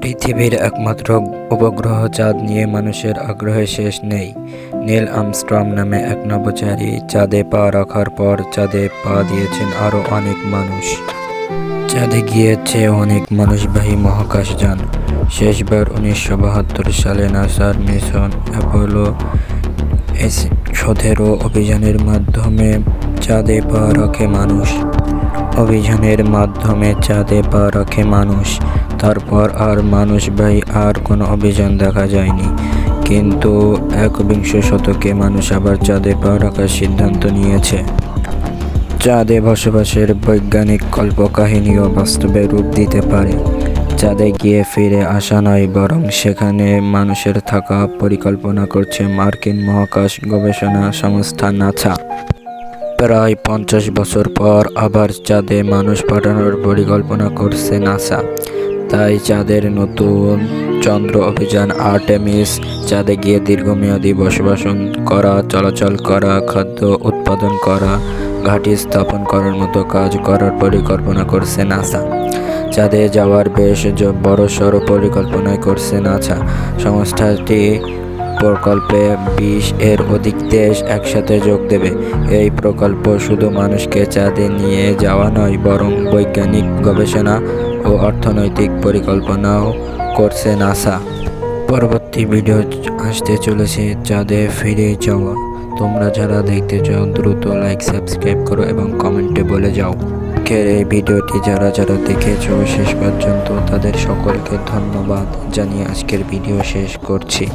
পৃথিবীর একমাত্র উপগ্রহ চাঁদ নিয়ে মানুষের আগ্রহের শেষ নেই। নীল আর্মস্ট্রং নামে এক নভোচারী চাঁদে পা রাখার পর চাঁদে পা দিয়েছেন আরও অনেক মানুষ। চাঁদে গিয়েছে অনেক মানুষবাহী মহাকাশযান। শেষবার 1972 সালে নাসার মিশন অ্যাপোলো 17 অভিযানের মাধ্যমে চাঁদে পা রাখে মানুষ। তারপর আর মানুষবাহী আর কোনো অভিযান দেখা যায়নি। কিন্তু একবিংশ শতকে মানুষ আবার চাঁদে পা রাখার সিদ্ধান্ত নিয়েছে। চাঁদে বসবাসের বৈজ্ঞানিক কল্পকাহিনীও বাস্তবে রূপ দিতে পারে। চাঁদে গিয়ে ফিরে আসা নয়, বরং সেখানে মানুষের থাকা পরিকল্পনা করছে মার্কিন মহাকাশ গবেষণা সংস্থা নাসা। প্রায় 50 বছর পর আবার চাঁদে মানুষ পাঠানোর পরিকল্পনা করছে নাসা। তাই চাঁদের নতুন চন্দ্র অভিযান আর্টেমিস চাঁদে গিয়ে দীর্ঘমেয়াদী বসবাস করা, চলাচল করা, খাদ্য উৎপাদন করা, ঘাঁটি স্থাপন করার মতো কাজ করার পরিকল্পনা করছে নাসা। চাঁদে যাওয়ার বেশ বড়সড় পরিকল্পনাই করছে নাসা। সংস্থাটি প্রকল্পে 20-এর অধিক দেশ একসাথে যোগ দেবে। এই প্রকল্প শুধু মানুষকে চাঁদে নিয়ে যাওয়া নয়, বরং বৈজ্ঞানিক গবেষণা ও অর্থনৈতিক পরিকল্পনাও করছে নাসা। পরবর্তী ভিডিও আসতে চলেছে চাঁদে ফিরে যাওয়া। তোমরা যারা দেখতে চাও দ্রুত লাইক, সাবস্ক্রাইব করো এবং কমেন্টে বলে যাও। এই ভিডিওটি যারা দেখেছো শেষ পর্যন্ত তাদের সকলকে ধন্যবাদ জানিয়ে আজকের ভিডিও শেষ করছি।